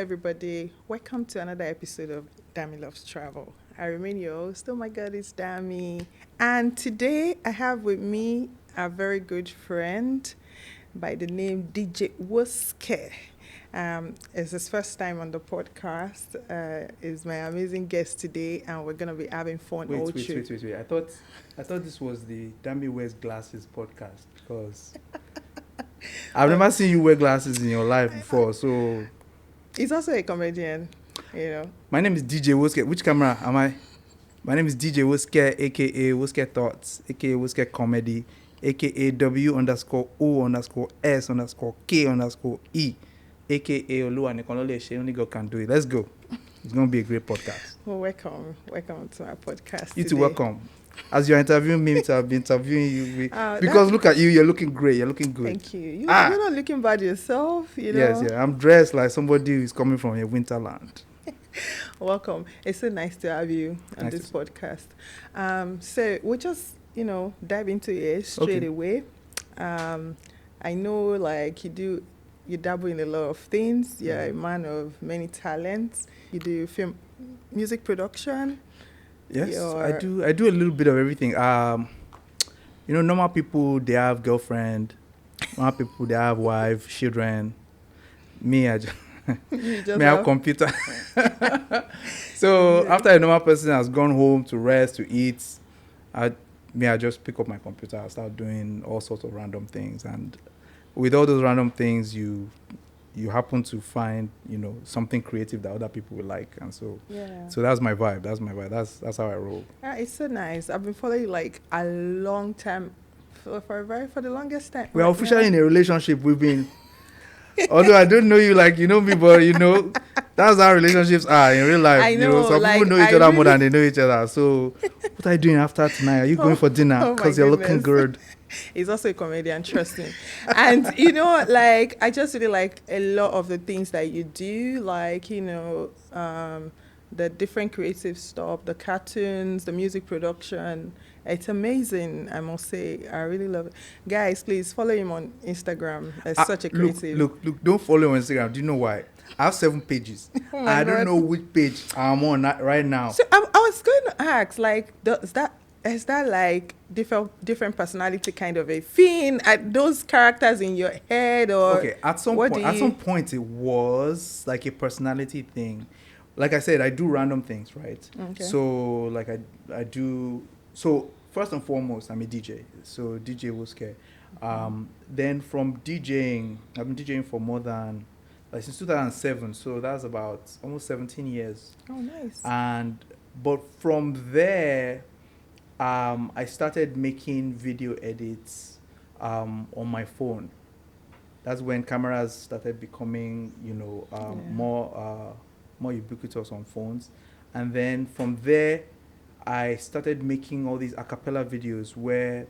everybody. Welcome to another episode of Dami Loves Travel. I remain your host. Oh my God, it's Dami. And today I have with me a very good friend by the name DJ Woske. It's his first time on the podcast. Is my amazing guest today, and we're gonna be having fun. Wait. I thought this was the Dami Wears Glasses podcast because I've never seen you wear glasses in your life before. So He's also a comedian, you know. my name is DJ Woske. Which camera am I? My name is DJ Woske, aka Woske Thoughts, aka Woske Comedy, aka W_O_S_K_E, aka Oluwa Nikonole. Only God can do it. Let's go. It's gonna be a great podcast. Well, welcome to our podcast. You today. too, welcome. As you're interviewing me, I'll be interviewing you. Because look at you, you're looking great. You're looking good. Thank you. You're not looking bad yourself, you know. Yes, yeah. I'm dressed like somebody who's coming from a winterland. Welcome. It's so nice to have you on this podcast. So we'll just, dive into it straight away. I know, like, you dabble in a lot of things. You're a man of many talents. You do film, music production. Yes, I do a little bit of everything. Normal people, they have girlfriend. Normal people, they have wife, children. Me, I have computer. So after a normal person has gone home to rest, to eat, I just pick up my computer and start doing all sorts of random things. And with all those random things, you happen to find, something creative that other people will like. And so that's my vibe. That's how I roll. It's so nice. I've been following you like a long time, for the longest time. We are officially in a relationship. We've been, although I don't know you like you know me, but that's how relationships are in real life. I know, some people know each other more than they know each other. So what are you doing after tonight? Are you going for dinner? Because you're looking good. He's also a comedian, trust me. And, I just really like a lot of the things that you do, like, the different creative stuff, the cartoons, the music production. It's amazing, I must say. I really love it. Guys, please follow him on Instagram. It's such a creative. Look, don't follow him on Instagram. Do you know why? I have 7 pages. I don't know which page I'm on right now. So I was going to ask, like, is that like different personality kind of a thing? Are those characters in your head, or okay? At some point, it was like a personality thing. Like I said, I do random things, right? Okay. So like I do. So first and foremost, I'm a DJ. So DJ Woske. Then from DJing, I've been DJing for more than since 2007. So that's about almost 17 years. Oh, nice. But from there, I started making video edits on my phone. That's when cameras started becoming, more ubiquitous on phones. And then from there, I started making all these a cappella videos where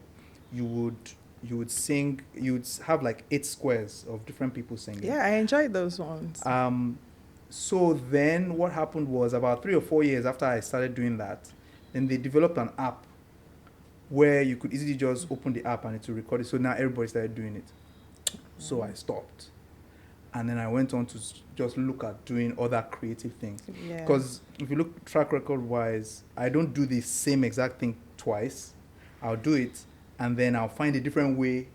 you would sing, you would have like 8 squares of different people singing. Yeah, I enjoyed those ones. So then what happened was about 3 or 4 years after I started doing that, then they developed an app where you could easily just open the app and it will record it. So now everybody started doing it. So I stopped. And then I went on to just look at doing other creative things. Because if you look track record wise, I don't do the same exact thing twice. I'll do it and then I'll find a different way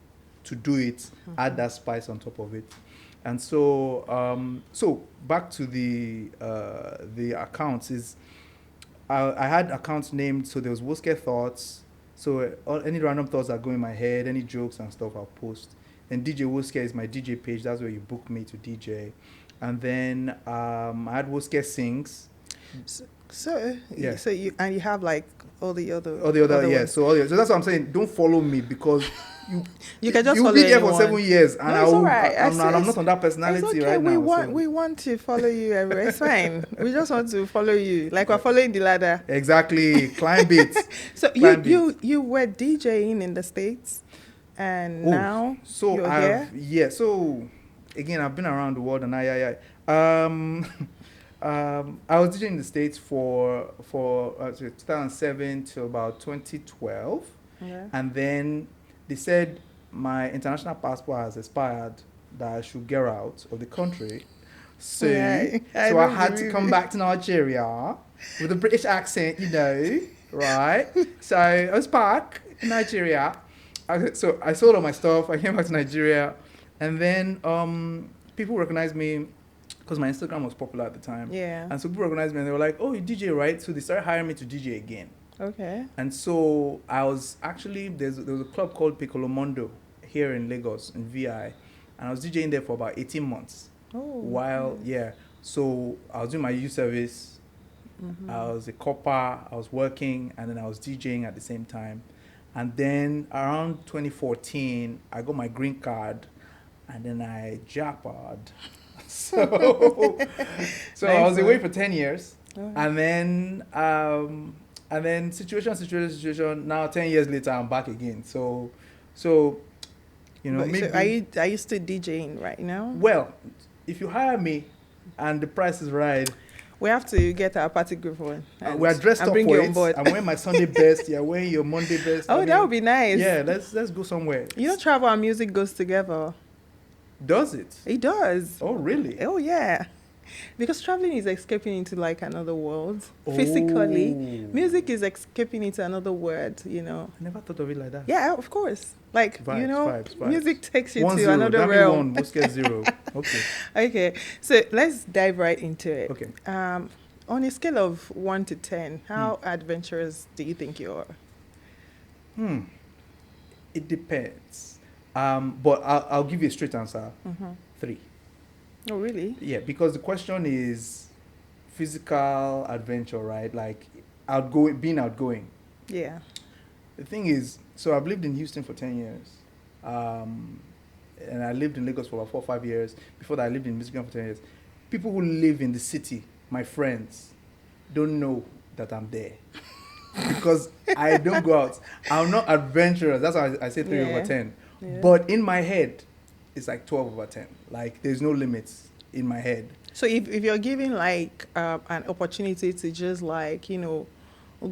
to do it, add that spice on top of it. And so back to the accounts is I had accounts named, so there was Woske Thoughts. So any random thoughts that go in my head, any jokes and stuff, I'll post. And DJ Woske is my DJ page. That's where you book me to DJ. And then I had Woske Sings. So you have like all the other yeah. ones. So that's what I'm saying. Don't follow me because you can just you'll follow be there anyone. for 7 years, and I'm not on that personality it's okay. right now. We want to follow you everywhere. It's fine. We just want to follow you, like we're following the ladder. Exactly. Climb it. So you were DJing in the States, and now you're here. Yeah. So again, I've been around the world, and I was DJing in the States for 2007 to about 2012, and then they said my international passport has expired, that I should get out of the country. So, Yeah, I so I don't had to believe come it. back to Nigeria with a British accent, right? So I was back in Nigeria. So I sold all my stuff. I came back to Nigeria, and then people recognized me because my Instagram was popular at the time. Yeah. And so people recognized me and they were like, "Oh, you DJ, right?" So they started hiring me to DJ again. Okay. And so I was actually there was a club called Piccolo Mondo here in Lagos in VI, and I was DJing there for about 18 months. Oh. While so I was doing my youth service. Mm-hmm. I was a copper. I was working, and then I was DJing at the same time. And then around 2014, I got my green card, and then I jackpot. So, so I was away for 10 years, and then situation. Now 10 years later, I'm back again. So, But maybe. so are you still DJing right now? Well, if you hire me, and the price is right, We have to get our party group on. we are dressed and up bring for you it. on board. I'm wearing my Sunday best. You're wearing your Monday best. Oh, that would be nice. Yeah, let's go somewhere. You know, travel and music goes together. Does it? It does. Oh, really? Oh, yeah. Because traveling is escaping into like another world. Physically, music is escaping into another world, I never thought of it like that. Yeah, of course. Like, Vibes. music takes you 1-0. to another That realm. means 1, Woske 0. Okay. Okay, so let's dive right into it. Okay. On a scale of 1 to 10, how adventurous do you think you are? It depends. But I'll give you a straight answer. 3. Oh, really? Yeah, because the question is physical adventure, right? Like being outgoing. Yeah. The thing is, so I've lived in Houston for 10 years. And I lived in Lagos for about 4 or 5 years. Before that, I lived in Michigan for 10 years. People who live in the city, my friends, don't know that I'm there. Because I don't go out. I'm not adventurous. That's why I say 3 over 10. Yeah. But in my head, it's like 12 over 10. Like, there's no limits in my head. So if you're given like an opportunity to just like,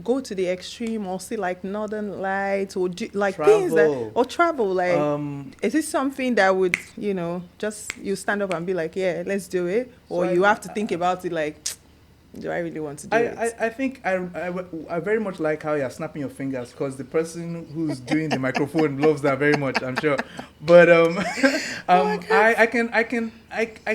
go to the extreme or see like northern lights or do, like things that, or travel, like, is it something that would, just you stand up and be like, yeah, let's do it? Or you have to think about it like, do I really want to do it? I think I very much like how you're snapping your fingers because the person who's doing the microphone loves that very much, I'm sure. But I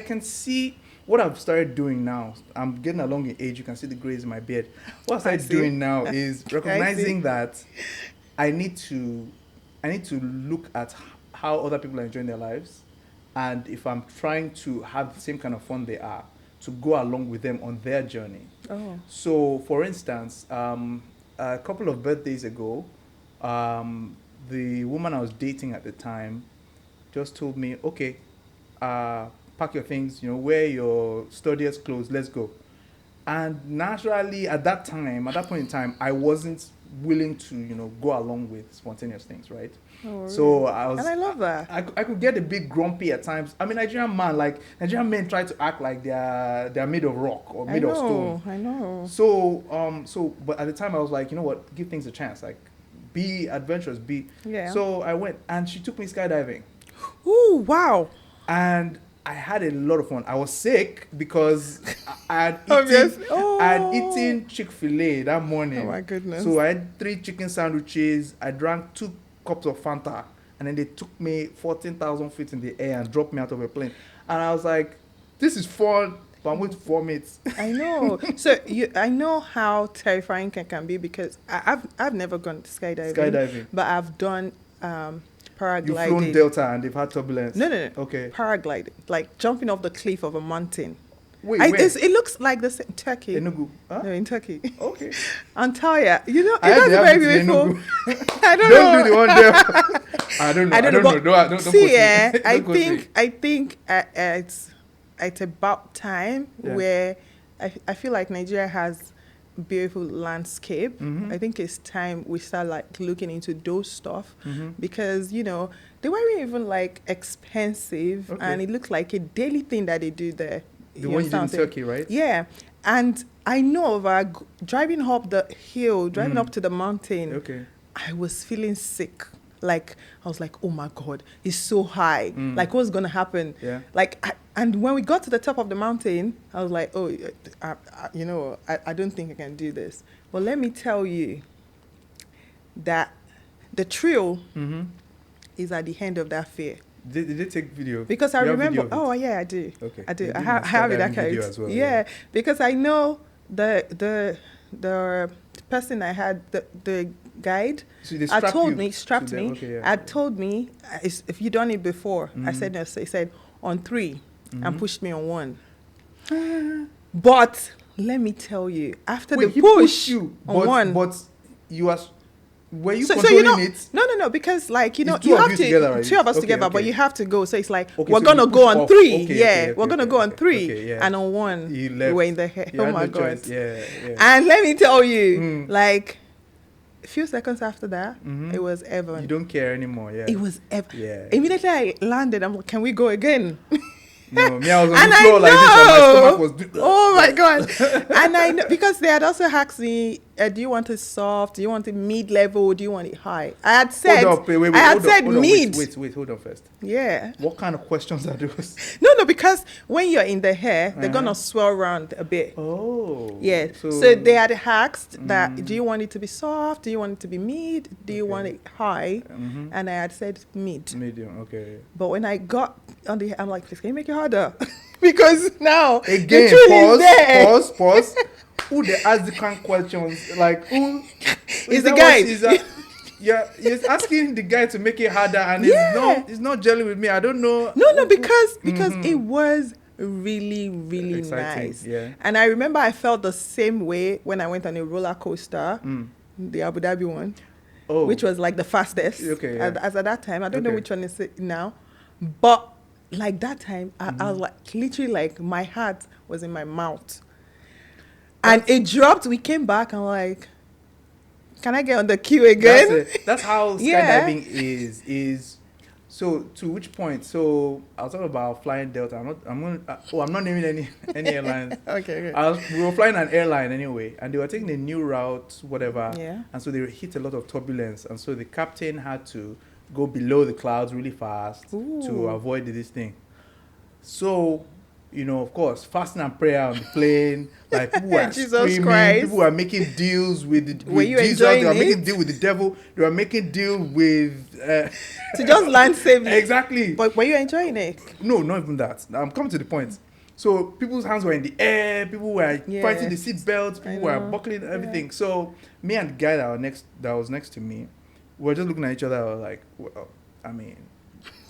can see what I've started doing now. I'm getting along in age. You can see the grays in my beard. What I started doing now is recognizing that I need to look at how other people are enjoying their lives, and if I'm trying to have the same kind of fun they are, to go along with them on their journey. Oh. So, for instance, a couple of birthdays ago, the woman I was dating at the time just told me, okay, pack your things, wear your studious clothes, let's go. And naturally, at that point in time, I wasn't willing to, go along with spontaneous things, right? Oh, really? So I was, and I love that. I could get a bit grumpy at times. I mean, Nigerian men try to act like they're made of rock or made of stone. I know. So, but at the time I was like, you know what, give things a chance. Like, be adventurous, Yeah. So I went, and she took me skydiving. Ooh, wow. And I had a lot of fun. I was sick because I had eaten Chick-fil-A that morning. Oh my goodness. So I had 3 chicken sandwiches. I drank 2 cups of Fanta, and then they took me 14,000 feet in the air and dropped me out of a plane. And I was like, this is fun, but I'm going to vomit. I know. So I know how terrifying can be because I've never gone skydiving. But I've done paragliding. You've flown Delta and they've had turbulence. No. Okay. Paragliding, like jumping off the cliff of a mountain. Wait, where? It looks like the same Turkey. Enugu. Huh? No, in Turkey. Okay. Antalya. It does very beautiful. I don't know. Don't do the one there. I don't know. Don't see, I think it's about time where I feel like Nigeria has beautiful landscape. Mm-hmm. I think it's time we start like looking into those stuff because they weren't even like expensive and it looks like a daily thing that they do there. The one you did in Turkey, right? Yeah, and I know driving up the hill, driving up to the mountain. Okay. I was feeling sick. like, I was like, oh my God, it's so high. Like, what's going to happen? Yeah. Like, and when we got to the top of the mountain, I was like, oh, I don't think I can do this. But let me tell you that the thrill is at the end of that fear. Did they take video? Because I You have remember, video of it? oh yeah, I do. Okay. I do. They I did have my it. I skydiving video can. as well, Yeah, because I know the person I had, the guide, So they strapped strap you me, to them. Okay, yeah. had told me, if you done it before, I said no. So he said on 3 and pushed me on 1. But let me tell you, after Wait, the he push pushed you, on 1, but you are. Were you so controlling you know, it? no, because like, you know, It's two you of have you to, together, right? 2 of us Okay, together, but okay. you have to go. So it's like, Okay, we're so going to you go push on off. 3. Okay, yeah, okay, we're going to okay, go on okay, 3. okay, yeah. And on 1, You we left. were in the hair. You Oh had my no God. choice. Yeah. And let me tell you, like, a few seconds after that, it was You heaven. don't care anymore. Yeah. It was heaven. Yeah. Immediately I landed, I'm like, can we go again? No, me, I was on And the I floor like this, and my stomach know. was. Oh my God. And I know, because they had also asked me, do you want it soft? Do you want it mid-level? Do you want it high? I had said, Hold up, wait, I had hold on, said hold on, mid. Wait, hold on first. Yeah. What kind of questions are those? No, because when you're in the hair, they're going to swirl around a bit. Oh. Yeah. So they had asked that, do you want it to be soft? Do you want it to be mid? Do you want it high? And I had said mid. Medium, okay. But when I got on the, I'm like, please, can you make it harder? Because now Again, the truth is there. pause. Who they ask the kind of questions? Like, who? Is the that guy. what yeah, he's asking the guy to make it harder, and he's not gelling with me. I don't know. No, because it was really, really Exciting, nice. yeah. And I remember I felt the same way when I went on a roller coaster, the Abu Dhabi one, which was like the fastest. Okay, yeah. As at that time, I don't know Okay. which one is it now, but like that time, I was like literally like my heart was in my mouth, and it dropped. We came back and like, can I get on the queue again? That's it. That's how Yeah. skydiving is. So to which point? So I was talking about flying Delta. I'm not naming any airlines. Okay. We were flying an airline anyway, and they were taking a new route, whatever. Yeah. And so they hit a lot of turbulence, and so the captain had to go below the clouds really fast Ooh. to avoid this thing. So, you know, of course, fasting and prayer on the plane, like people were Jesus screaming, Christ. people were making deals with Were you Jesus, enjoying they were making it? deal with the devil, they were making deal with To just land safely. exactly. But were you enjoying it? No, not even that. I'm coming to the point. So people's hands were in the air, people were fighting the seat belts, people were buckling everything. So me and the guy that was next to me, we were just looking at each other like, well, I mean,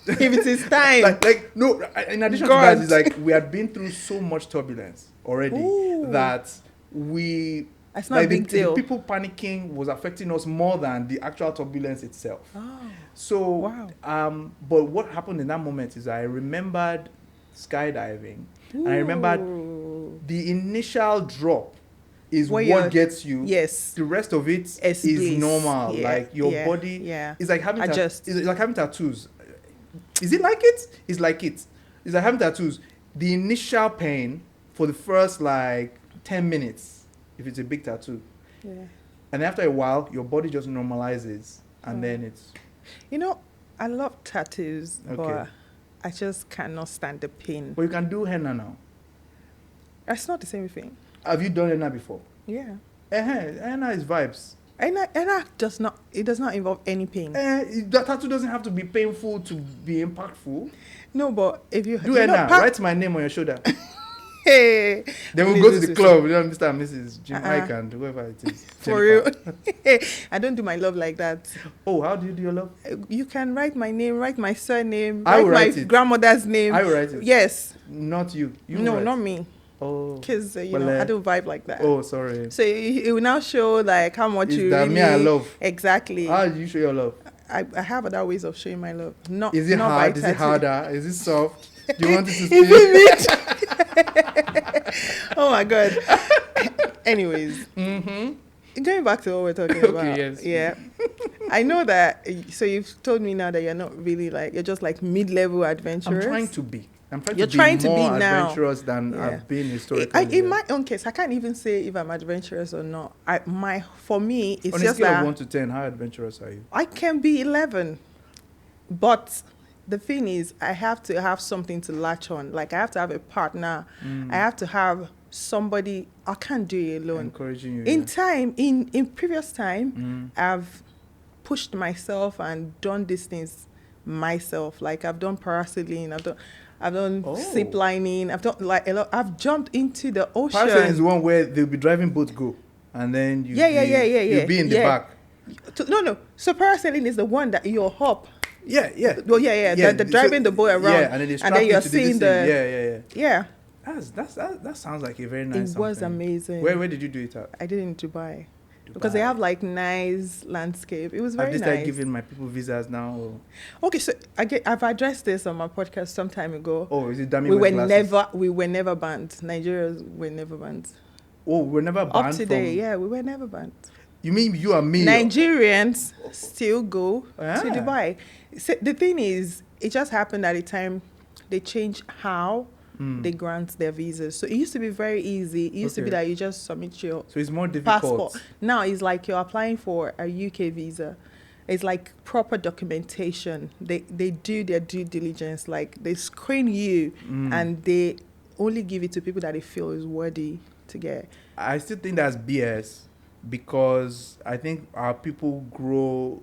If it is time. like no. In addition to that, it's like we had been through so much turbulence already that we. It's not a big deal. The people panicking was affecting us more than the actual turbulence itself. Oh, So, wow. But what happened in that moment is I remembered skydiving, and I remembered Ooh. the initial drop is Where what you're- gets you. Yes. The rest of it It's is bliss. normal. Yeah, Like your yeah, body. yeah. It's like having Adjust. it's like having tattoos. Is it like it? It's like it. It's like having tattoos. The initial pain for the first like 10 minutes, if it's a big tattoo, Yeah. and after a while, your body just normalizes, and then it's. You know, I love tattoos, Okay. but I just cannot stand the pain. But you can do henna now. It's not the same thing. Have you done henna before? Yeah. Henna is vibes. And does not involve any pain. That tattoo doesn't have to be painful to be impactful. No, but if you Do you henna. know, Write my name on your shoulder. Hey. Then we'll go to the club. You know, Mr. and Mrs. Jim Mike and whoever it is. For real. Jennifer. I don't do my love like that. Oh, how do you do your love? You can write my name, write my surname, I write will my write it. grandmother's name. I will write it. Yes. Not you. You No, write. not me. Oh. Because, Well, I don't vibe like that. Oh, sorry. So it will now show like how much Is you that really me I love? Exactly. How do you show your love? I have other ways of showing my love. Not Is it not hard? by Is it tattoo. harder? Is it soft? Do you want it to Is stay? it oh my god. Anyways, going back to what we're talking Okay, about. yes. Yeah. I know that. So you've told me now that you're not really like, you're just like mid-level adventurous. I'm trying to be. I'm trying You're to be trying to more be now. adventurous than Yeah. I've been historically. In my own case, I can't even say if I'm adventurous or not. For me, it's On a just scale of that 1 to 10, how adventurous are you? I can be 11, but the thing is, I have to have something to latch on. Like, I have to have a partner. I have to have somebody. I can't do it alone. Encouraging you. In previous time, I've pushed myself and done these things myself. Like, I've done parasailing. I've done zip lining. I've done like a lot. I've jumped into the ocean. Parasailing is the one where they'll be driving boat go, and then you'll be in the back. No. So parasailing is the one that you're up. Yeah. Well, the driving the boat around, yeah, and then you're seeing yeah. That sounds like a very nice. It was something. amazing. Where did you do it at? I did it in Dubai. Because they have like nice landscape. It was very nice. Have they started giving my people visas now? Or? Okay, so I've addressed this on my podcast some time ago. Oh, is it we were never banned. Nigerians were never banned. Oh, we were never banned. Up to date, we were never banned. You mean you and me? Nigerians still go to Dubai. So the thing is, it just happened at a time they changed how they grant their visas. So it used to be very easy. It used to be that you just submit your so it's more difficult. passport. Now it's like you're applying for a UK visa. It's like proper documentation. They do their due diligence. Like, they screen you and they only give it to people that they feel is worthy to get. I still think that's BS, because I think our people grow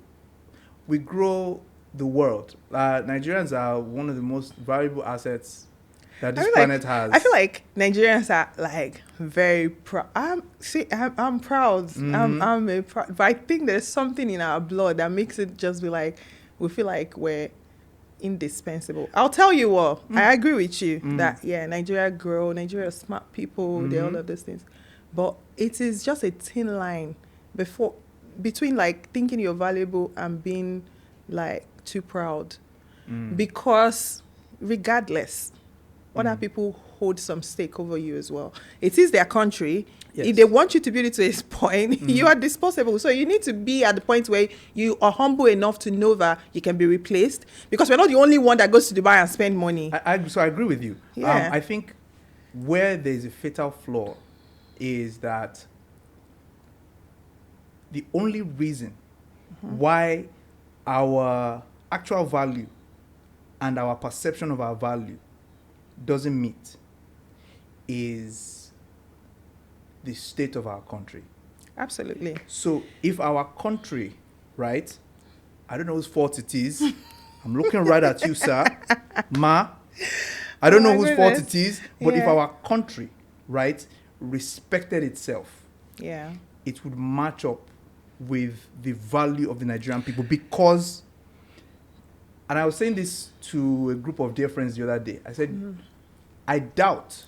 the world. Nigerians are one of the most valuable assets that this planet has. I feel like Nigerians are like very proud. I'm proud. But I think there's something in our blood that makes it just be like, we feel like we're indispensable. I'll tell you what, I agree with you that Nigeria are smart people, they all of those things. But it is just a thin line between like thinking you're valuable and being like too proud. Because regardless, other people hold some stake over you as well. It is their country. Yes. If they want you to build it to a point, you are disposable. So you need to be at the point where you are humble enough to know that you can be replaced, because we're not the only one that goes to Dubai and spend money. So I agree with you. Yeah. I think where there's a fatal flaw is that the only reason why our actual value and our perception of our value doesn't meet is the state of our country. Absolutely. So if our country, right, I don't know whose fault it is. I'm looking right at you, sir. Ma, I don't know whose fault it is, but if our country, right, respected itself, it would match up with the value of the Nigerian people. Because, and I was saying this to a group of dear friends the other day, I said, I doubt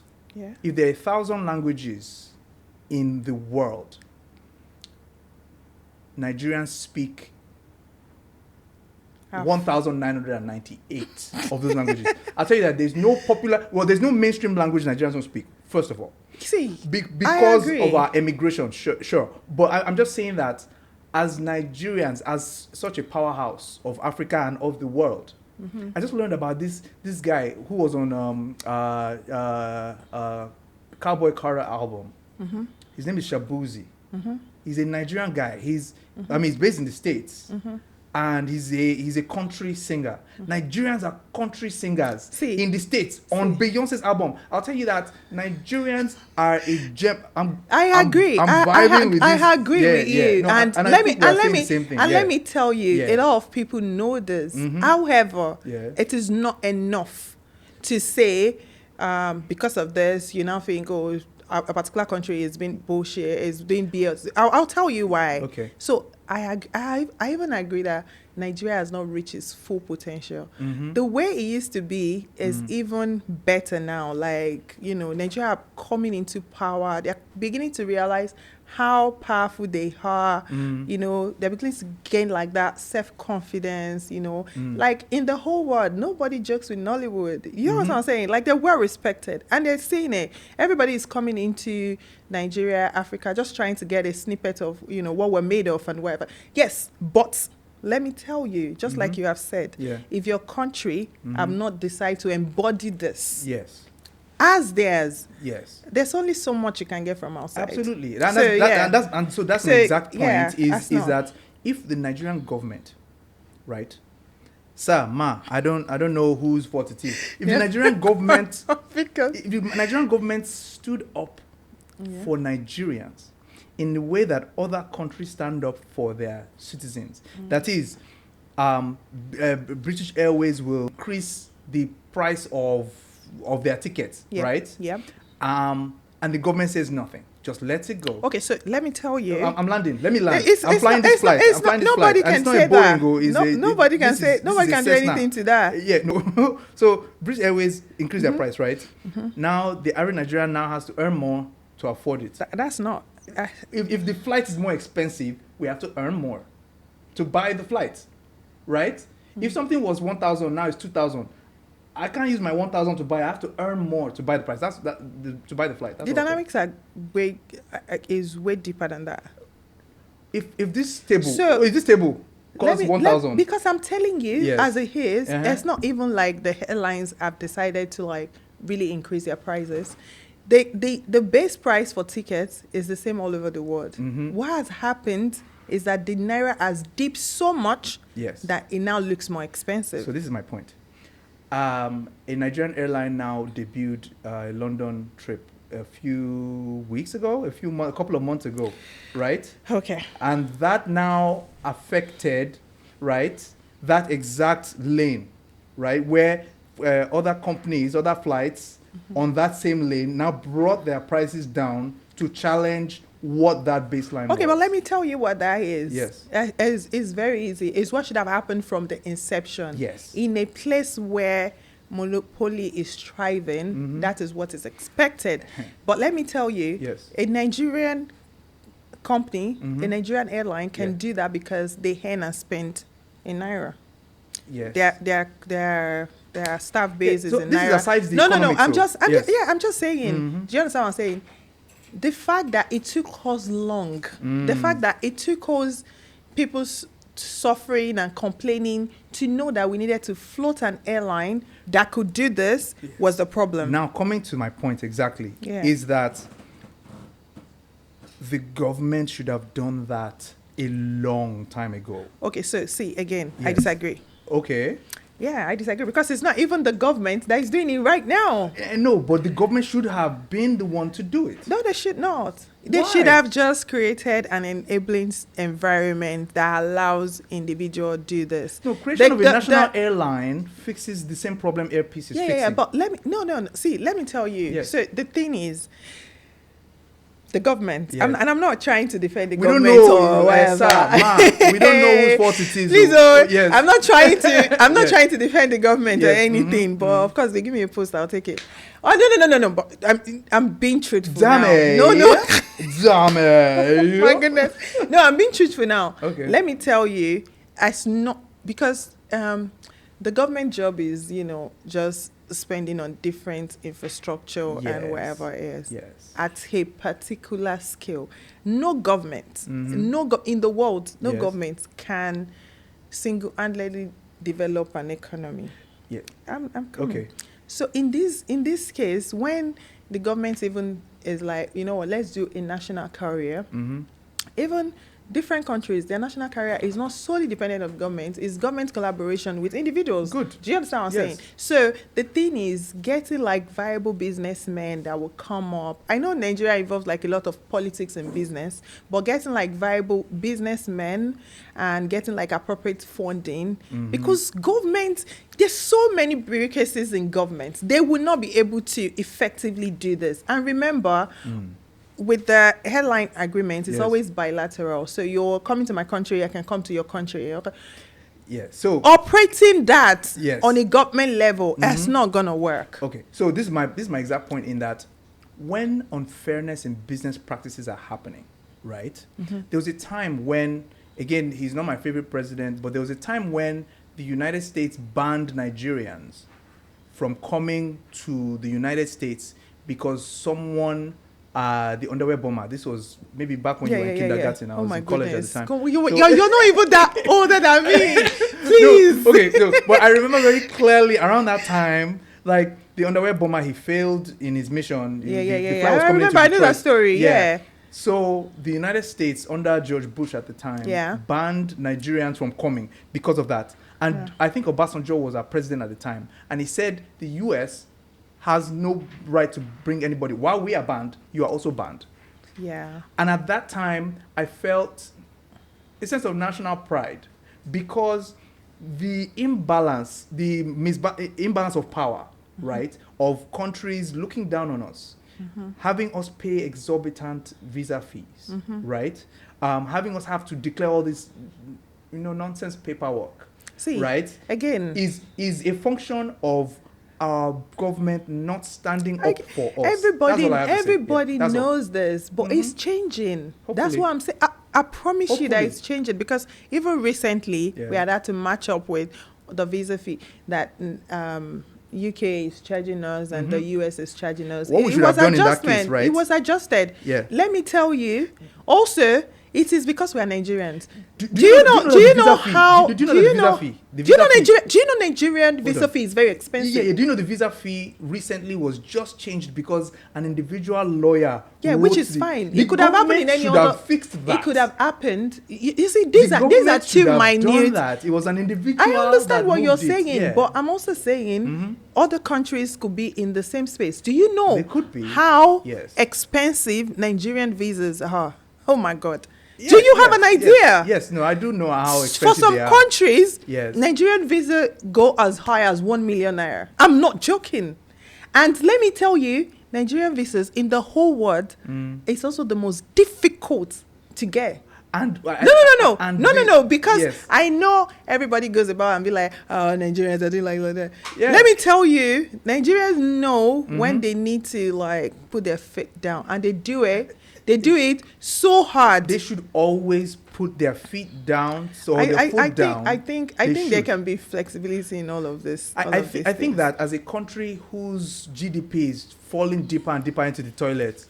if there are 1,000 languages in the world, Nigerians speak 1,998 of those languages. I'll tell you that there's no mainstream language Nigerians don't speak, first of all. See, because of our emigration, sure. But I'm just saying that as Nigerians, as such a powerhouse of Africa and of the world, I just learned about this guy who was on Cowboy Carter album. His name is Shabuzi. He's a Nigerian guy. He's based in the States. And he's a country singer. Nigerians are country singers in the States on Beyonce's album. I'll tell you that Nigerians are a gem. I agree. I'm vibing with this. I agree with you. No, and let me tell you, a lot of people know this. However, it is not enough to say because of this, you now think, oh, a particular country is being bullshit, is doing BS. I'll tell you why. Okay. So I even agree that Nigeria has not reached its full potential. The way it used to be is even better now. Like, Nigeria are coming into power. They're beginning to realize how powerful they are. They're beginning to gain like that self-confidence, like in the whole world, nobody jokes with Nollywood. You know what I'm saying? Like, they're well respected and they're seeing it. Everybody is coming into Nigeria, Africa, just trying to get a snippet of, what we're made of and whatever. Yes, but let me tell you, just like you have said, Yeah. if your country have not decided to embody this Yes. as theirs, Yes. there's only so much you can get from outside. Absolutely. So, So that's So, the exact yeah, point is that's not- that if the Nigerian government, right? Sir, I don't know whose fault it is. If the Nigerian government because if the Nigerian government stood up for Nigerians in the way that other countries stand up for their citizens, that is, British Airways will increase the price of their tickets, right? Yeah. And the government says nothing. Just let it go. Okay, so let me tell you. I'm landing. Let me land. It's flying not- this flight. it's I'm flying not- this nobody flight. can And it's not say a that. Boeing. No- nobody can say- nobody can do Cessna. anything to that. Yeah, no. So British Airways increase their price, right? Now the average Nigerian now has to earn more to afford it. That's not. If the flight is more expensive, we have to earn more to buy the flight, right? If something was 1,000, now it's 2,000. I can't use my 1,000 to buy. I have to earn more to buy the price. To buy the flight. That's The what I'm dynamics are way deeper than that. saying. If this table, So- if this table costs 1,000, because I'm telling you, Yes. as it is, Uh-huh. it's not even like the airlines have decided to like really increase their prices. The base price for tickets is the same all over the world. What has happened is that the naira has dipped so much yes. that it now looks more expensive. So this is my point. A Nigerian airline now debuted a London trip a few weeks ago, a couple of months ago, right? Okay. And that now affected, right, that exact lane, right, where other companies, other flights on that same lane now brought their prices down to challenge what that baseline was. Okay, but let me tell you what that is. Yes. It's very easy. It's what should have happened from the inception. Yes. In a place where monopoly is thriving, that is what is expected. But let me tell you, Yes. a Nigerian company, a Nigerian airline can do that because they earn and spend in naira. Yes. Their staff base is so in this naira. is aside the No. economics, I'm though. just Yes. I'm just saying. Do you understand what I'm saying? The fact that it took us long, the fact that it took us people's suffering and complaining to know that we needed to float an airline that could do this was the problem. Now, coming to my point exactly, Yeah. is that the government should have done that a long time ago. Okay, so see, again, I Yes. disagree. Okay. Yeah, I disagree because it's not even the government that is doing it right now. No, but the government should have been the one to do it. No, they should not. They Why? should have just created an enabling environment that allows individual do this. No, creation of a The- national the- airline fixes the same problem Airpeace is Yeah, fixing. yeah, but let me no. See, let me tell you. Yes. So the thing is, the government, Yes. and I'm not trying to defend the We don't government know, or whatever. sir, ma, we don't know whose fault it is. Please, Yes. I'm not trying to. I'm not Yes. trying to defend the government or Yes. anything. But of course, they give me a post, I'll take it. Oh no. But I'm being truthful Damn now. it. No. Damn it. My goodness. No, I'm being truthful now. Okay. Let me tell you, it's not because the government job is, just spending on different infrastructure Yes. and whatever it is Yes. at a particular scale. No government, in the world, no Yes. government can single-handedly develop an economy. Yeah. I'm coming. Okay. So in this case, when the government even is like, you know what, let's do a national carrier, even different countries, their national carrier is not solely dependent on government, it's government collaboration with individuals. Good. Do you understand what I'm Yes. saying? So the thing is getting like viable businessmen that will come up. I know Nigeria involves like a lot of politics and business, but getting like viable businessmen and getting like appropriate funding, because government, there's so many bureaucracies in government, they will not be able to effectively do this. And remember, with the headline agreement, it's Yes. always bilateral. So you're coming to my country, I can come to your country. Okay. Yeah. So Operating that Yes. on a government level, that's not gonna work. okay. So this is my exact point in that when unfairness in business practices are happening, right? There was a time when, again, he's not my favorite president, but there was a time when the United States banned Nigerians from coming to the United States because someone the underwear bomber. This was maybe back when you were in kindergarten. I was in college at the time. You're not even that older than me. Please. No, okay, no, but I remember very clearly around that time, like the underwear bomber, he failed in his mission. The flight was I remember. I know that story. Yeah. So the United States under George Bush at the time banned Nigerians from coming because of that. And I think Obasanjo was our president at the time. And he said the US has no right to bring anybody. While we are banned, you are also banned. Yeah. And at that time, I felt a sense of national pride because the imbalance, imbalance of power, right, of countries looking down on us, having us pay exorbitant visa fees, right, having us have to declare all this, nonsense paperwork, right, again, is a function of our government not standing up for us. Everybody knows this, but it's changing. Hopefully. That's what I'm saying. I promise you that it's changing, because even recently we had to match up with the visa fee that UK is charging us and the US is charging us. What we should have done in that case, right? It was adjusted. Yeah. Let me tell you. Also, it is because we are Nigerians. Do you know Nigerian visa fee is very expensive? Yeah, do you know the visa fee recently was just changed because an individual lawyer which is fine. It could have happened in any other. Fixed that. It could have happened. You see, these are too minute. That. It was an individual. I understand what you're saying, but I'm also saying other countries could be in the same space. Do you know they could be. How expensive Nigerian visas are? Oh my God. Do you have an idea? Yes, no, I do know how expensive for some they are. Countries, Nigerian visa go as high as 1 million naira. I'm not joking. And let me tell you, Nigerian visas in the whole world, it's also the most difficult to get. And no, because I know everybody goes about and be like, oh, Nigerians are doing like that. Yeah. Let me tell you, Nigerians know when they need to like put their feet down, and they do it. They do it so hard. They should always put their feet down. I think there can be flexibility in all of this. I think that as a country whose GDP is falling deeper and deeper into the toilet,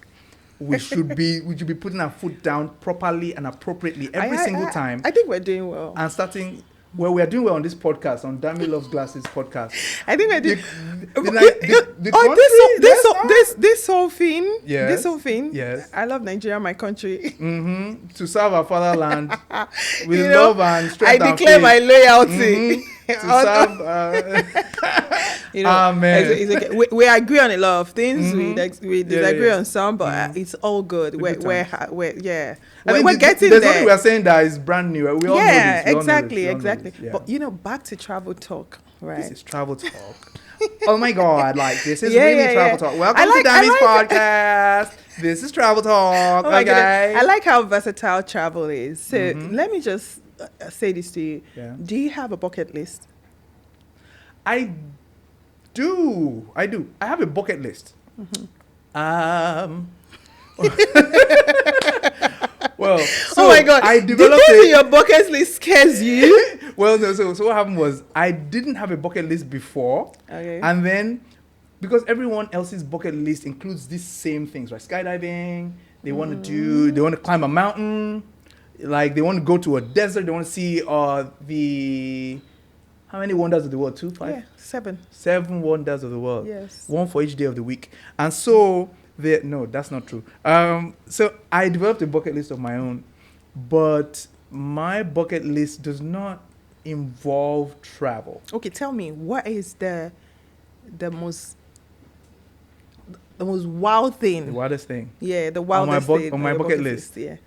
we should be putting our foot down properly and appropriately every single time. I think we're doing well. And starting. Well, we are doing well on this podcast, on Dammy Loves Glasses podcast. I think we're doing. This whole thing. Yes. This whole thing. Yes. I love Nigeria, my country. To serve our fatherland with love and strength. I declare my loyalty. To serve. Amen. It's okay. We agree on a lot of things. We disagree on some, but it's all good. We're getting there's there. Something we are saying that is brand new. We all know this. Exactly. Yeah. But back to travel talk, right? This is travel talk. Oh my God! Like this is really travel talk. Welcome to Dammy's podcast. This is travel talk. Oh okay. I like how versatile travel is. So let me just say this to you. Yeah. Do you have a bucket list? I do. I have a bucket list. Well, so oh my God! I developed your bucket list scares you? Well, no. So what happened was I didn't have a bucket list before, and then because everyone else's bucket list includes these same things, right? Skydiving. They want to climb a mountain, like they want to go to a desert. They want to see the how many wonders of the world? 2, 5? Yeah, 7. 7 wonders of the world. Yes. 1 for each day of the week, and so. No, that's not true. So I developed a bucket list of my own, but my bucket list does not involve travel. Okay, tell me, what is the most wild thing? The wildest thing. Yeah, the wildest thing on my bucket list. Yeah.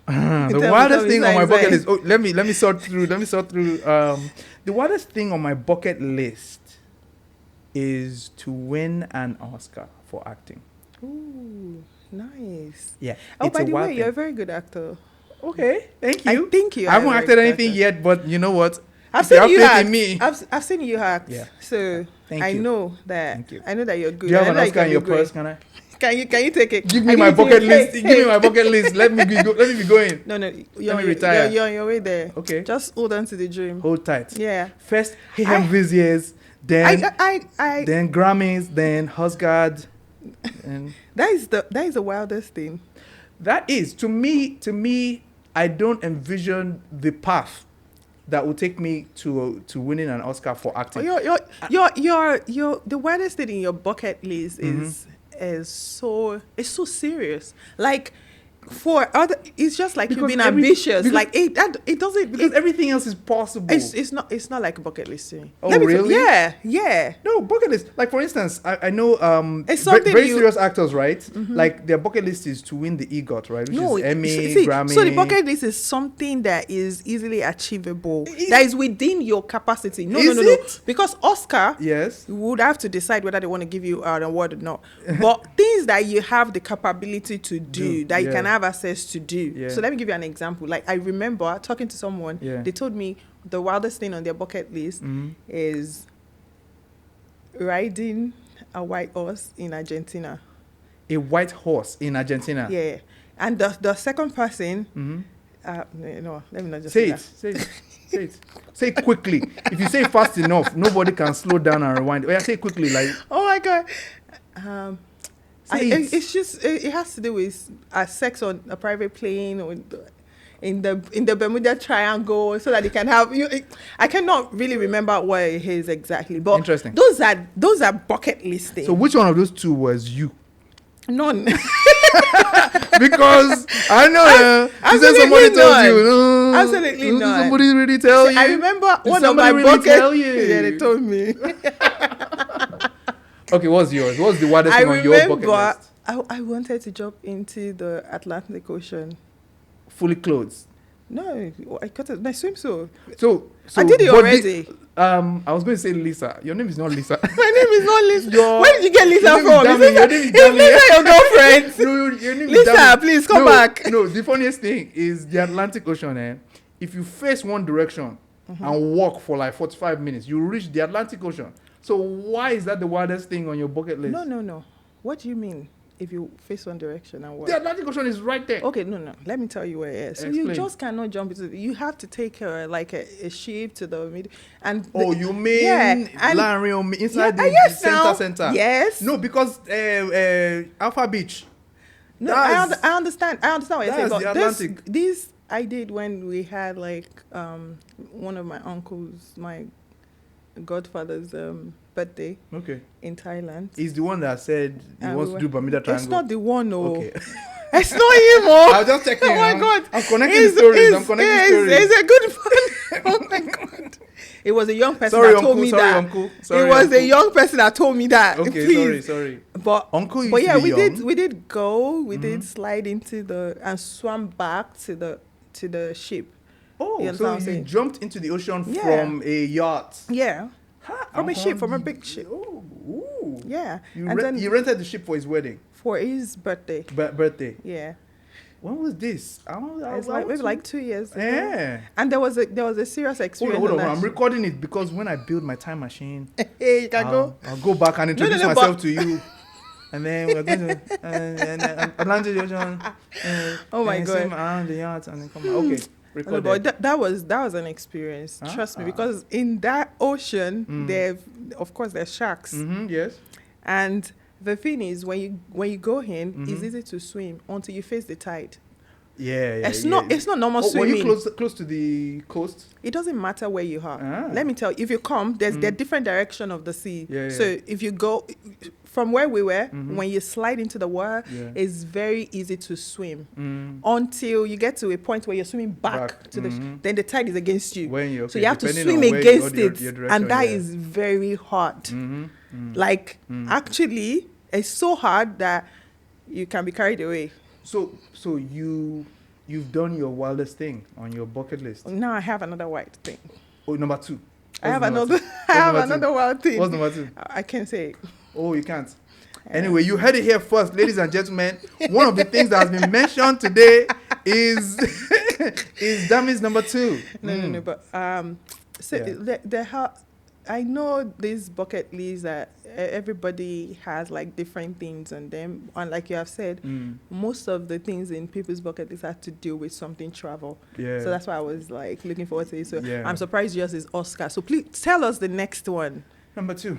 The wildest thing on my bucket list. Oh, let me sort through. The wildest thing on my bucket list is to win an Oscar for acting. Ooh, nice. Yeah. Oh, by the way, you're a very good actor. Okay, thank you. I think you. I haven't acted anything yet, but you know what? I've seen you act. Me. I've seen you act. Yeah. So I know that. Thank you. I know that you're good. Do you have an Oscar in your purse? Can I? Can you take it? Give me my bucket list. Give me my bucket list. Let me be going. No. Let me retire. You're on your way there. Okay. Just hold on to the dream. Hold tight. Yeah. First, Viziers, then Grammys, then Husgard. And That is the wildest thing. that is to me, I don't envision the path that will take me to winning an Oscar for acting. Your the wildest thing in your bucket list is so serious. Like for other, it's just like Because you've been every- ambitious. because- Like it doesn't. Because everything else is possible. It's not like a bucket list thing. Oh, Let me tell- really? Yeah. No, bucket list. Like for instance, I know It's something very you- serious actors, right? Like their bucket list is to win the EGOT, right? Which is Emmy, see, Grammy. so the bucket list is something that is easily achievable. That is within your capacity. No. Because Oscar, Yes. you would have to decide whether they want to give you an award or not. But things that you have the capability to do, that you yeah. can have access to do. Yeah. So let me give you an example. Like I remember talking to someone, Yeah. they told me the wildest thing on their bucket list is riding a white horse in Argentina. A white horse in Argentina. Yeah. And the second person, no, let me not just Say say it. that. Say it. Say it. Say it quickly. If you say it fast enough, nobody can slow down and rewind. Oh, yeah, say it quickly. Like Oh my God. Say it. It's just it has to do with sex on a private plane or in the Bermuda Triangle, so that you can have you. I cannot really remember what it is exactly, but Interesting. Those are bucket list things. so, which one of those two was you? None. Because I know you said absolutely somebody tells not. you. No, Absolutely did not. Somebody really tell you. I remember Did one of my somebody really bucket. tell you? Yeah, they told me. Okay, what's yours? What's the wildest I thing on your bucket remember list? I wanted to jump into the Atlantic Ocean. Fully clothed. No, I got my swimsuit. So I did it but already. I was going to say Lisa. Your name is not Lisa. My name is not Lisa. Your- Where did you get Lisa your name is from? Dami. Is Your name is Lisa, Dami. is Lisa your girlfriend? No, your name is Lisa, Dami. please come No, back. No, the funniest thing is the Atlantic Ocean. If you face one direction and walk for like 45 minutes, you reach the Atlantic Ocean. So why is that the wildest thing on your bucket list? No. What do you mean? If you face one direction and what? The Atlantic Ocean is right there. Okay, no. Let me tell you where it is. So you Explain. just cannot jump into. You have to take a ship to the middle, and Oh, you mean and- Lanrio inside Yeah, the yes, now. center? Yes. No, because Alpha Beach. No, That's- I understand. I understand what you're saying. that's But the Atlantic. this I did when we had like one of my uncles, my godfather's birthday Okay. in Thailand. He's the one that said he And wants we to do Bermuda Triangle. It's not the one, no. Okay. It's not him, oh. I was just checking. Oh my God. I'm connecting stories. I'm connecting stories. It's a good one. Oh my God. It was a young person Sorry, that uncle. told me Sorry, that. uncle. Sorry, It was uncle. a young person that told me that. Okay, Please. sorry. But Uncle used but to yeah, be young. we did go. We did slide into and swam back to the ship. Oh, You understand so what I'm you saying? jumped into the ocean Yeah. from a yacht. Yeah. From a ship, from a you- big ship. Oh, ooh. Yeah. You, And then you rented the ship for his wedding, for his birthday. birthday. Yeah. When was this? It's like maybe like 2 years ago. Yeah. And there was a serious experience. Hold on. on that I'm ship. recording it because when I build my time machine, Hey, you can go. I'll go back and introduce no, myself but- to you. And then we're going to Atlantic Ocean. Oh my and God. swim around the yacht and then come back. Okay, No, record but that. that was an experience. Trust me, because in that ocean, of course there's sharks, Yes. and the thing is when you go in, it's easy to swim until you face the tide. Yeah. It's not normal Were swimming. you close to the coast? It doesn't matter where you are. Ah. Let me tell you, if you come, there's the different direction of the sea. Yeah, So yeah. if you go from where we were, when you slide into the water, Yeah. it's very easy to swim until you get to a point where you're swimming back to the. Then the tide is against you. When you So you have to depending swim on where against your it, direction, and that yeah. is very hard. Like actually, it's so hard that you can be carried away. So you've done your wildest thing on your bucket list. Now I have another white thing. Oh, number 2. I have What's number another. two? I have What's number another wild thing. What's number 2? I can't say it. Oh, you can't. Anyway, you heard it here first, ladies and gentlemen. One of the things that has been mentioned today is Dami's number 2. No. But so Yeah. I know this bucket list that everybody has like different things on them, and like you have said, most of the things in people's bucket list have to do with something travel. Yeah. So that's why I was like looking forward to it. So Yeah. I'm surprised yours is Oscar. So please tell us the next one. Number 2.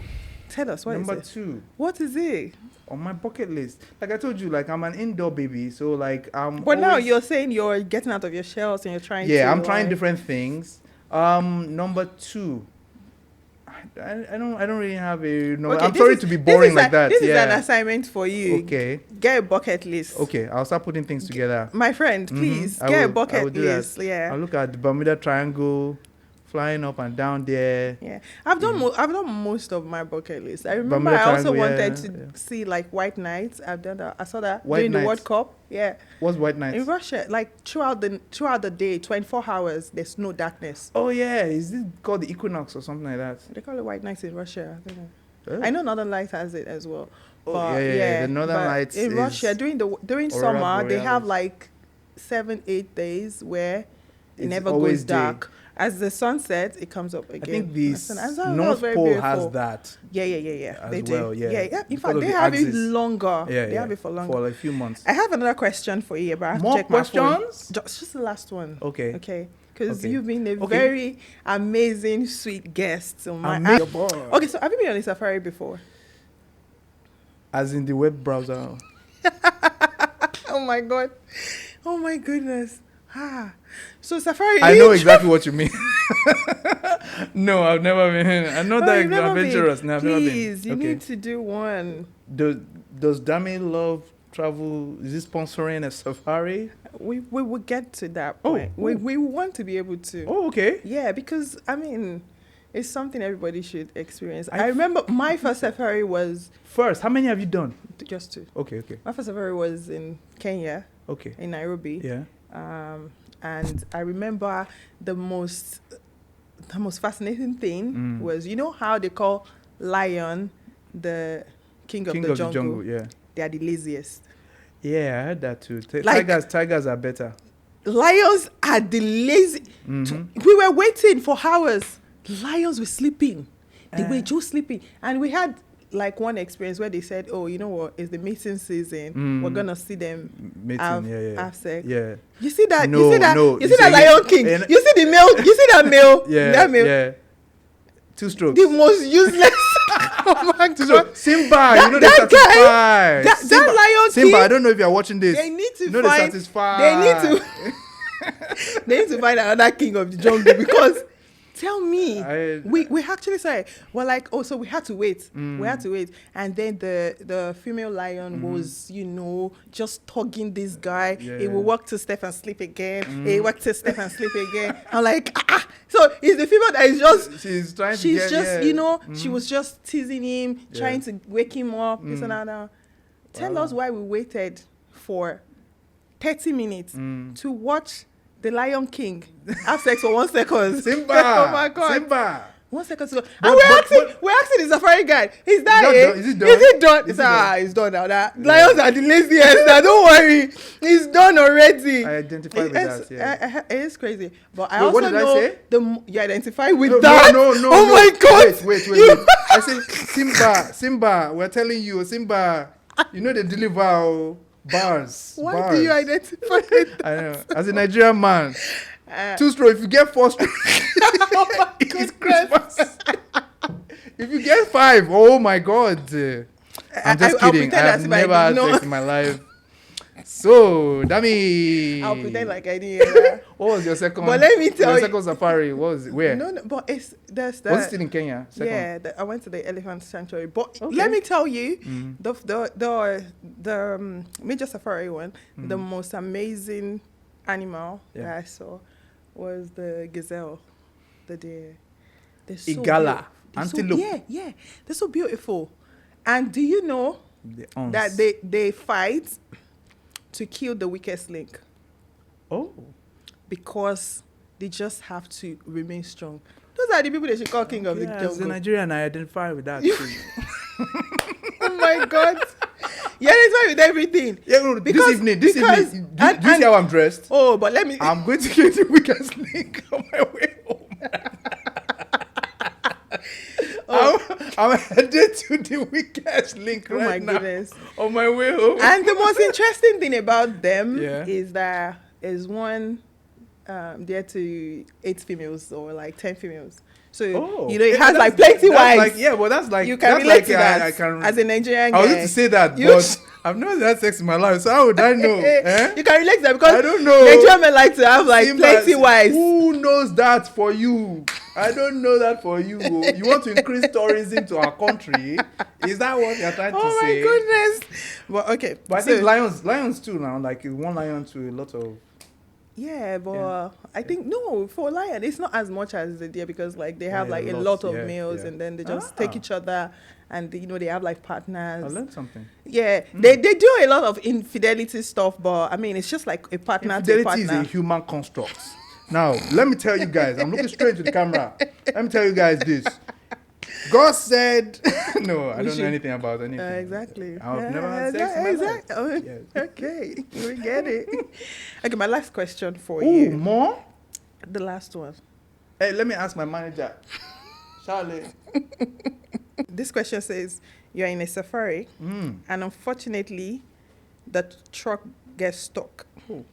Tell us, what is Number it? 2 What is it? on my bucket list. Like I told you, like I'm an indoor baby, so like But now you're saying you're getting out of your shells and you're trying to... yeah, I'm trying different things. Number 2. I don't really have a no. Okay, I'm sorry to be boring like that. This is yeah. an assignment for you. Okay. Get a bucket list. Okay, I'll start putting things together. My friend, please, I get a will bucket do that. list. Yeah. I'll look at the Bermuda Triangle, flying up and down there. Yeah, I've done most of my bucket list. I remember Bermuda I also Triangle, wanted yeah. to see like white nights. I've done that. I saw that White during the nights. World Cup. Yeah, What's white nights? in Russia, like throughout the day, 24 hours, there's no darkness. Oh yeah, is it called the equinox or something like that? They call it white nights in Russia. I don't know. Oh. I know Northern Lights has it as well. Oh, But yeah. The Northern but Lights in is Russia during Aurora summer they have Borealis. like 7-8 days where it It's never always goes dark. As the sun sets, it comes up again. I think the And that was North very Pole beautiful. has that. Yeah. As They well, do. yeah. In Because fact, of they the have it axis. longer. Yeah, They have it for longer. for a few months. I have another question for you, but I have More to check my phone. questions? Just the last one. Okay. Okay. Because Okay. you've been a Okay. very amazing, sweet guest on my Amazing. app. Okay, so have you been on a safari before? As in the web browser. Oh my god. Oh my goodness. So safari. I know exactly what you mean. No, I've never been. I'm not Oh, that you've never been. adventurous. No, I've never been. Please, you need to do one. Does Dami love travel? Is it sponsoring a safari? We will get to that Oh, point. We want to be able to. Oh, okay. Yeah, because I mean, it's something everybody should experience. I I remember my first safari was First, how many have you done? just 2. Okay. My first safari was in Kenya, Okay. in Nairobi. Yeah. And I remember the most fascinating thing was, you know how they call lion the king of the jungle? Yeah. They are the laziest. Yeah, I heard that too. Like- Tigers are better. Lions are the lazy. We were waiting for hours. Lions were sleeping. They were just sleeping. And we had like one experience where they said, oh, you know what, it's the mating season. We're going to see them have sex. Yeah. You see that? No, you see that? no. You see that Lion King? You see the male? You see that male? Yeah. That male? Yeah. 2 strokes. The most useless. Oh my God. Simba, That- you know that they're guy, satisfied. that Lion Simba, King, I don't know if you're watching this. They need to you know they're find. satisfied. They need to. They need to find another king of the jungle because. Tell me, we actually said, well, like, oh, so we had to wait. We had to wait. And then the female lion was, you know, just tugging this guy. Yeah. He will walk to step and sleep again. He walk to step and sleep again. I'm like, So it's the female that is just, She's trying to she's get, just, yeah. you know, she was just teasing him, Yeah. trying to wake him up, this and that. Tell us why we waited for 30 minutes to watch the Lion King have sex for 1 second. Simba. Oh my God. Simba. 1 second to go. And we're asking the safari guide. Is that Not it? done. Is it done? Is it done? Is It's it done? it's done now. Lions are the laziest. Now don't worry. It's done already. I identify with that. Yeah. It is crazy. But I Wait, also what did I know say? you identify with No, that. No. Oh my God. Wait. I said, Simba, we're telling you, Simba, you know they deliver bars. Why bars. do you identify with that? I know. As a Nigerian man, 2 strokes, if you get 4 strokes, it's Christmas. If you get 5, oh my God. I'm just I'll kidding. pretend I've as if I never had did not. sex in my life. So, Dami. I'll pretend like I didn't. What was your second? But let me tell your you- second safari. What was it? Where? No, but there's that. Was it still in Kenya? Second? Yeah, I went to the elephant sanctuary. But Okay. let me tell you, the major safari one, the most amazing animal that I saw was the gazelle, the deer. They're so Igala, beautiful. antelope. Yeah, they're so beautiful. And do you know The ons. that they fight to kill the weakest link Oh. because they just have to remain strong. Those are the people they should call king of the Yeah, as a jungle. Nigerian, I identify with that too. Oh my God. Yeah, that's why with everything. Yeah, no, Because- this evening, do you see how I'm dressed? Oh, but let me. I'm going to get the weakest link on my way home. I'm headed to the weakest link Oh right my now goodness. on my way home. And the most interesting thing about them Yeah. is that is one there to 8 females or like 10 females. So Oh, it has like plenty wives. Like, yeah, well, that's like you can that's relate like, to that I can. as a Nigerian I was guy. going to say that, You- but I've never had sex in my life, so how would I know? Eh? You can relate to that because I don't know. Nigerian men like to have like Simba, plenty wives. Who knows that for you? I don't know that for you. You want to increase tourism to our country? Is that what you're trying to Oh my say? goodness! Well, okay, But I so- think lions too now. Like one lion to a lot of. yeah, but Yeah. I think no, for lion it's not as much as the deer because like they have Yeah, like a lots, lot of yeah, males yeah. and then they just take each other and they have like I partners. learned something. Yeah, they do a lot of infidelity stuff, but I mean it's just like a partner to a Infidelity is partner. a human construct. Now, let me tell you guys. I'm looking straight into the camera. Let me tell you guys this. God said, no, I We don't should- know anything about anything. Exactly. I've never had sex in my life. Oh, Yes. okay, we get it. Okay, my last question for Oh, you. more? The last one. Hey, let me ask my manager. Charlie. This question says you're in a safari Mm. and unfortunately the truck gets stuck. Oh.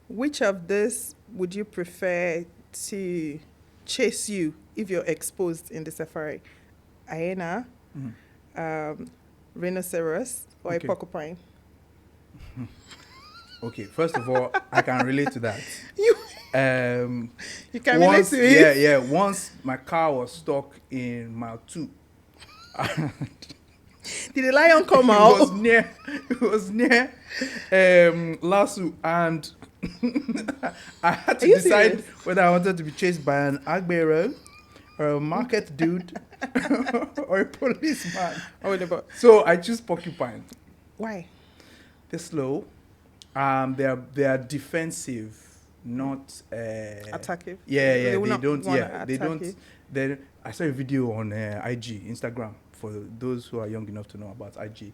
Which of this would you prefer to chase you if you're exposed in the safari? Hyena, Mm. rhinoceros, or Okay. a porcupine? Okay, first of all, I can relate to that. You, Um, you can relate once, to it? yeah. Once my car was stuck in mile 2. Did the lion come It out? was near Lasso, and I had to Are you decide serious? whether I wanted to be chased by an agbero or a market dude or a policeman. Oh, but So I choose porcupine. why? They're slow. They are defensive, not Attractive? Yeah, They yeah. will They not don't. wanna Yeah, they attack don't. you. Then I saw a video on IG, Instagram, for those who are young enough to know about IG.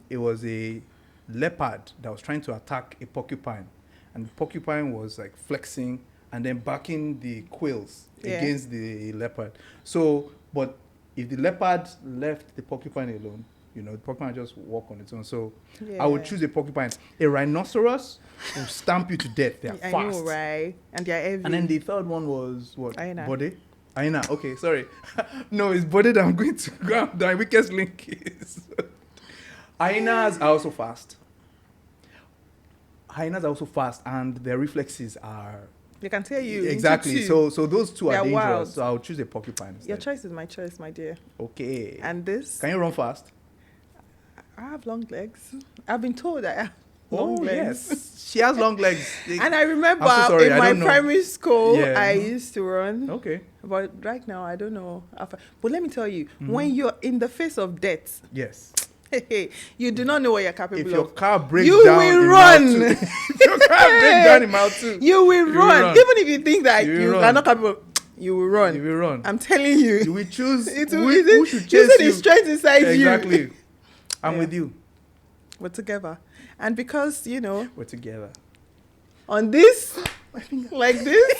It was a leopard that was trying to attack a porcupine, and the porcupine was like flexing and then backing the quills Yeah. against the leopard. So, but if the leopard left the porcupine alone, the porcupine just walk on its own. So I would Yeah. choose a porcupine. A rhinoceros will stamp you to death. They're I fast. know, right? And they're heavy. And then the third one was what? Hyena. Bode? Hyena. Okay, sorry. No, it's Bode that I'm going to grab. The weakest link is. Hyenas are also fast. Hyenas are also fast, and their reflexes are. They can tear you. into Exactly. two. So those two They are are dangerous. wild. So I'll choose a porcupine instead. Your choice is my choice, my dear. Okay. And this, Can you run fast? I have long legs. I've been told I have long legs. yes. She has long legs. And I remember I'm so sorry, in I my don't know. primary school, Yeah. I used to run. Okay. But right now, I don't know. But let me tell you, Mm-hmm. when you're in the face of death, Yes. you do not know what you're capable If your of. car breaks You down will in run. mile 2, if your car breaks down in mile 2, You will will run. run. Even if you think that You will you run. are not capable, you will run. you will run. I'm telling you. Do we choose It who, will- who should you chase said you? it's strength inside you. Exactly. I'm Yeah. with you. We're together. And because, We're together. on this, like this,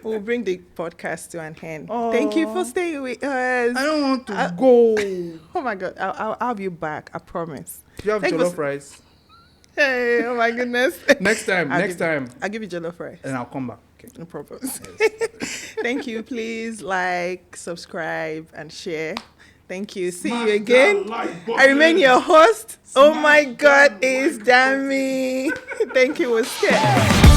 we'll bring the podcast to an end. Thank you for staying with us. I don't want to go. Do Oh my God, I'll have you back. I promise. you have Thank you jollof for- rice? Hey, oh my goodness. Next time, I'll give you jollof rice. and I'll come back. Okay. No problem. Thank you. Please like, subscribe, and share. Thank you. See you again. I remain your host. Oh my God, it's Dami. Thank you, Woske.